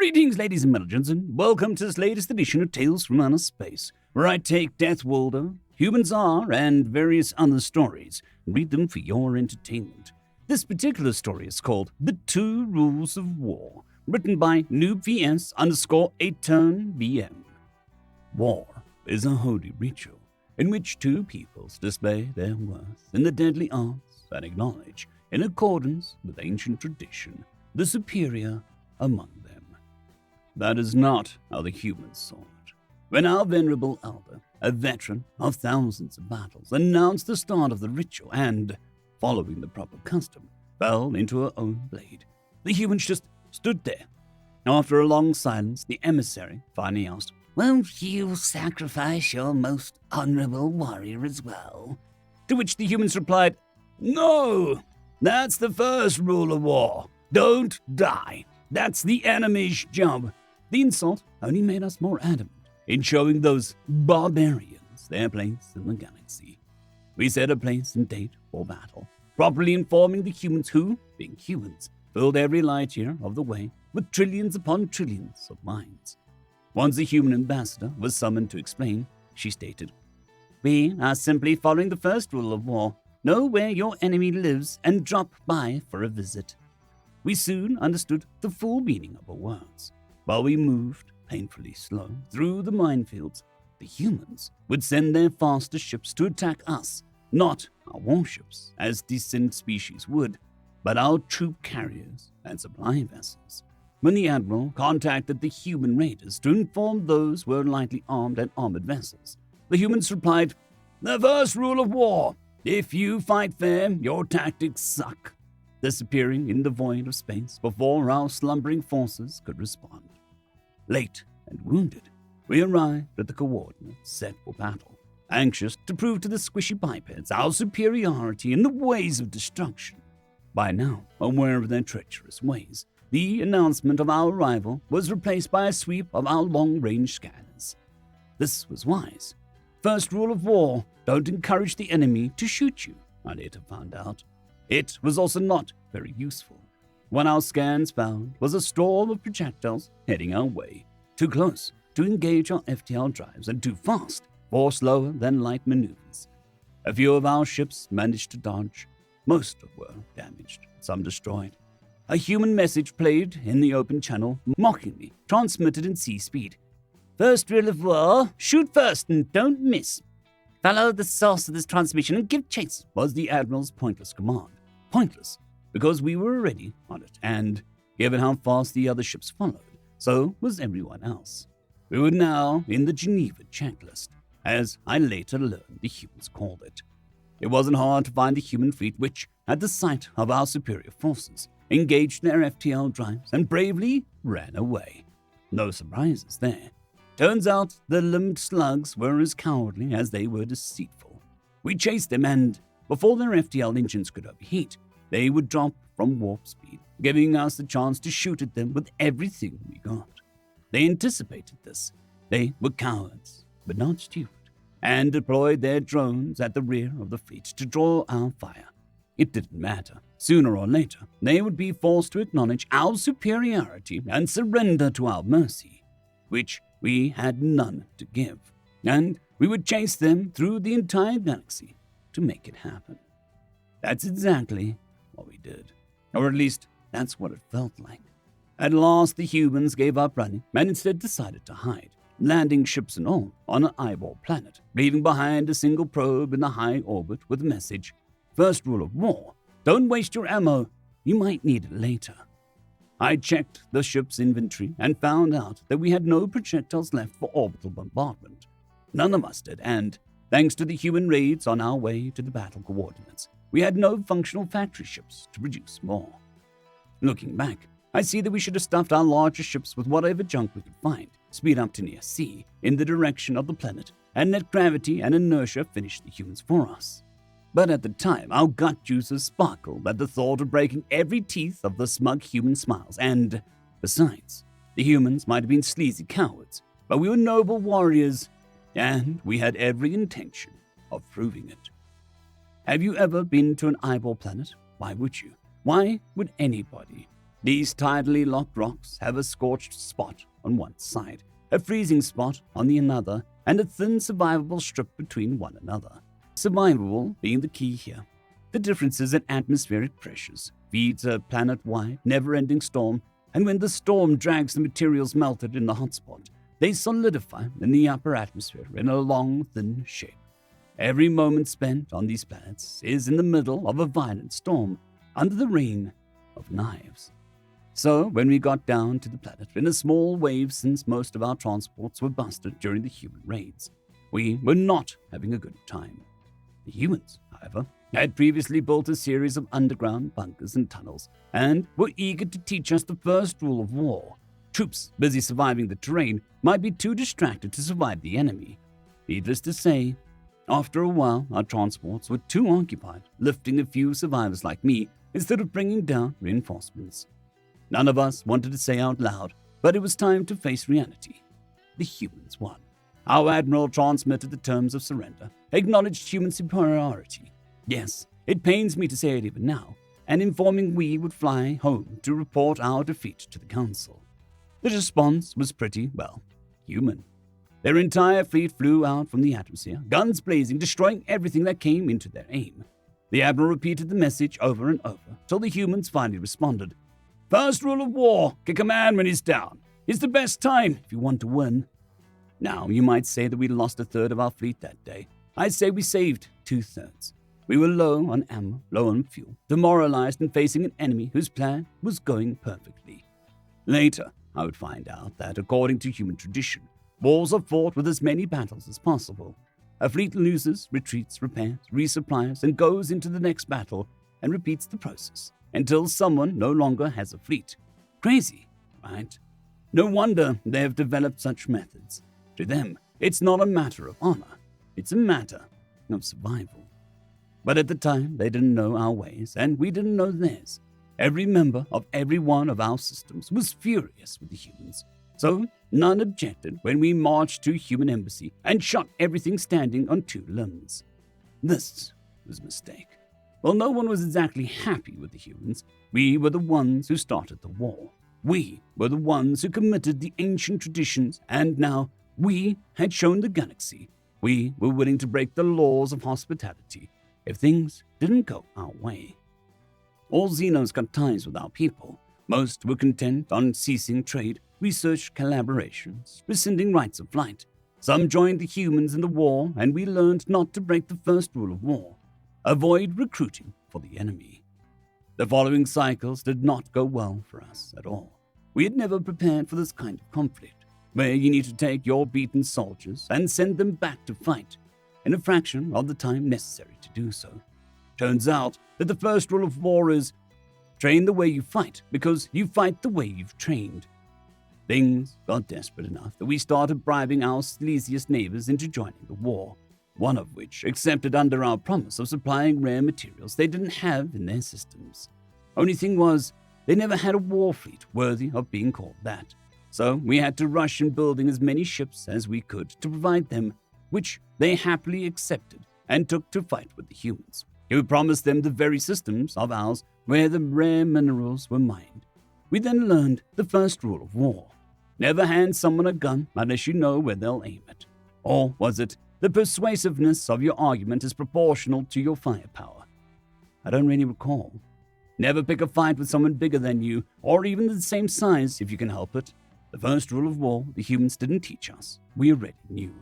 Greetings, ladies and gentlemen, and welcome to this latest edition of Tales from Outer Space, where I take Deathworlder, Humans Are, and various other stories, and read them for your entertainment. This particular story is called The Two Rules of War, written by NoobVS_8TurnVM. War is a holy ritual in which two peoples display their worth in the deadly arts and acknowledge, in accordance with ancient tradition, the superior among them. That is not how the humans saw it. When our venerable elder, a veteran of thousands of battles, announced the start of the ritual and, following the proper custom, fell into her own blade, the humans just stood there. After a long silence, the emissary finally asked, "Won't you sacrifice your most honorable warrior as well?" To which the humans replied, "No! That's the first rule of war. Don't die. That's the enemy's job." The insult only made us more adamant in showing those barbarians their place in the galaxy. We set a place and date for battle, properly informing the humans who, being humans, filled every light year of the way with trillions upon trillions of minds. Once the human ambassador was summoned to explain, she stated, "We are simply following the first rule of war. Know where your enemy lives and drop by for a visit." We soon understood the full meaning of her words. While we moved, painfully slow, through the minefields, the humans would send their faster ships to attack us, not our warships, as decent species would, but our troop carriers and supply vessels. When the Admiral contacted the human raiders to inform those were lightly armed and armored vessels, the humans replied, "The first rule of war. If you fight fair, your tactics suck," disappearing in the void of space before our slumbering forces could respond. Late and wounded, we arrived at the coordinates set for battle, anxious to prove to the squishy bipeds our superiority in the ways of destruction. By now, aware of their treacherous ways, the announcement of our arrival was replaced by a sweep of our long-range scanners. This was wise. First rule of war, don't encourage the enemy to shoot you, I later found out. It was also not very useful. What our scans found was a storm of projectiles heading our way, too close to engage our FTL drives and too fast for slower than light maneuvers. A few of our ships managed to dodge. Most were damaged, some destroyed. A human message played in the open channel, mockingly transmitted in C-speed. "First rule of war, shoot first and don't miss. Follow the source of this transmission and give chase," was the Admiral's pointless command. Pointless, because we were already on it, and, given how fast the other ships followed, so was everyone else. We were now in the Geneva checklist, as I later learned the humans called it. It wasn't hard to find the human fleet which, at the sight of our superior forces, engaged their FTL drives and bravely ran away. No surprises there. Turns out the limbed slugs were as cowardly as they were deceitful. We chased them and, before their FTL engines could overheat, they would drop from warp speed, giving us the chance to shoot at them with everything we got. They anticipated this. They were cowards, but not stupid, and deployed their drones at the rear of the fleet to draw our fire. It didn't matter. Sooner or later, they would be forced to acknowledge our superiority and surrender to our mercy, which we had none to give, and we would chase them through the entire galaxy to make it happen. That's exactly what we did, or at least that's what it felt like. At last the humans gave up running and instead decided to hide, landing ships and all on an eyeball planet, leaving behind a single probe in the high orbit with the message, "First rule of war, don't waste your ammo, you might need it later." I checked the ship's inventory and found out that we had no projectiles left for orbital bombardment. None of us did, and, thanks to the human raids on our way to the battle coordinates, we had no functional factory ships to produce more. Looking back, I see that we should have stuffed our larger ships with whatever junk we could find, speed up to near sea, in the direction of the planet, and let gravity and inertia finish the humans for us. But at the time, our gut juices sparkled at the thought of breaking every teeth of the smug human smiles, and, besides, the humans might have been sleazy cowards, but we were noble warriors, and we had every intention of proving it. Have you ever been to an eyeball planet? Why would you? Why would anybody? These tidally locked rocks have a scorched spot on one side, a freezing spot on the another, and a thin survivable strip between one another. Survivable being the key here. The differences in atmospheric pressures feeds a planet-wide, never-ending storm, and when the storm drags the materials melted in the hotspot, they solidify in the upper atmosphere in a long, thin shape. Every moment spent on these planets is in the middle of a violent storm, under the rain of knives. So, when we got down to the planet in a small wave, since most of our transports were busted during the human raids, we were not having a good time. The humans, however, had previously built a series of underground bunkers and tunnels, and were eager to teach us the first rule of war. Troops busy surviving the terrain might be too distracted to survive the enemy. Needless to say, after a while, our transports were too occupied, lifting a few survivors like me instead of bringing down reinforcements. None of us wanted to say out loud, but it was time to face reality. The humans won. Our admiral transmitted the terms of surrender, acknowledged human superiority. Yes, it pains me to say it even now, and informing we would fly home to report our defeat to the council. The response was pretty, well, human. Their entire fleet flew out from the atmosphere, guns blazing, destroying everything that came into their aim. The admiral repeated the message over and over, till the humans finally responded. First rule of war, kick a man when he's down. It's the best time if you want to win. Now, you might say that we lost a third of our fleet that day. I'd say we saved 2/3. We were low on ammo, low on fuel, demoralized and facing an enemy whose plan was going perfectly. Later, I would find out that, according to human tradition, wars are fought with as many battles as possible. A fleet loses, retreats, repairs, resupplies, and goes into the next battle and repeats the process until someone no longer has a fleet. Crazy, right? No wonder they have developed such methods. To them, it's not a matter of honor. It's a matter of survival. But at the time, they didn't know our ways, and we didn't know theirs. Every member of every one of our systems was furious with the humans. So none objected when we marched to human embassy and shot everything standing on two limbs. This was a mistake. While no one was exactly happy with the humans, we were the ones who started the war. We were the ones who committed the ancient traditions, and now we had shown the galaxy we were willing to break the laws of hospitality if things didn't go our way. All Xenos cut ties with our people. Most were content on ceasing trade, research collaborations, rescinding rights of flight. Some joined the humans in the war, and we learned not to break the first rule of war: avoid recruiting for the enemy. The following cycles did not go well for us at all. We had never prepared for this kind of conflict, where you need to take your beaten soldiers and send them back to fight, in a fraction of the time necessary to do so. Turns out that the first rule of war is train the way you fight, because you fight the way you've trained. Things got desperate enough that we started bribing our sleaziest neighbors into joining the war, one of which accepted under our promise of supplying rare materials they didn't have in their systems. Only thing was, they never had a war fleet worthy of being called that, so we had to rush in building as many ships as we could to provide them, which they happily accepted and took to fight with the humans, who promised them the very systems of ours where the rare minerals were mined. We then learned the first rule of war: never hand someone a gun unless you know where they'll aim it. Or was it, the persuasiveness of your argument is proportional to your firepower? I don't really recall. Never pick a fight with someone bigger than you, or even the same size if you can help it. The first rule of war the humans didn't teach us, we already knew.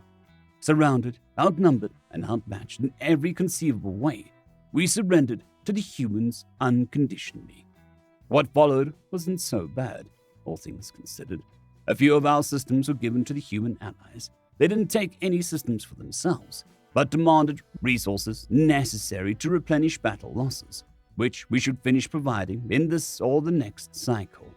Surrounded, outnumbered, and outmatched in every conceivable way, we surrendered to the humans unconditionally. What followed wasn't so bad, all things considered. A few of our systems were given to the human allies. They didn't take any systems for themselves, but demanded resources necessary to replenish battle losses, which we should finish providing in this or the next cycle.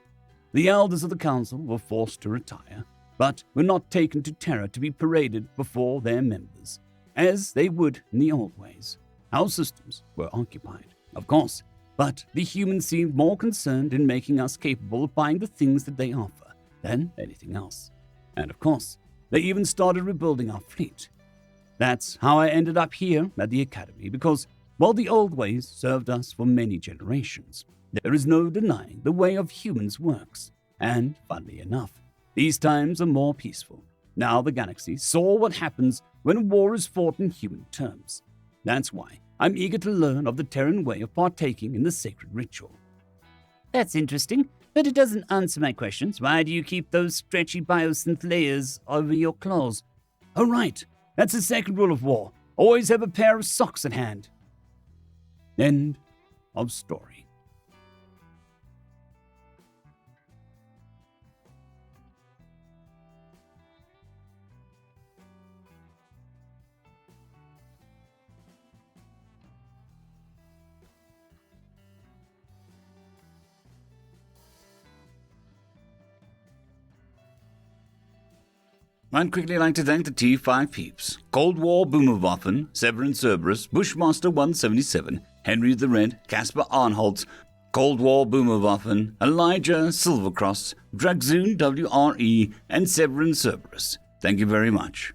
The elders of the council were forced to retire, but were not taken to Terra to be paraded before their members, as they would in the old ways. Our systems were occupied, of course, but the humans seemed more concerned in making us capable of buying the things that they offer than anything else. And of course, they even started rebuilding our fleet. That's how I ended up here at the academy, because while the old ways served us for many generations, There is no denying the way of humans works, and, funnily enough, these times are more peaceful. Now the galaxy saw what happens when war is fought in human terms. That's why I'm eager to learn of the Terran way of partaking in the sacred ritual. That's interesting, but it doesn't answer my questions. Why do you keep those stretchy biosynth layers over your claws? Oh right, that's the second rule of war. Always have a pair of socks at hand. End of story. I'd quickly like to thank the T5 peeps: Cold War Boomerwaffen, Severin Cerberus, Bushmaster 177, Henry the Red, Caspar Arnholtz, Cold War Boomerwaffen, Elijah Silvercross, Dragzoon WRE, and Severin Cerberus. Thank you very much.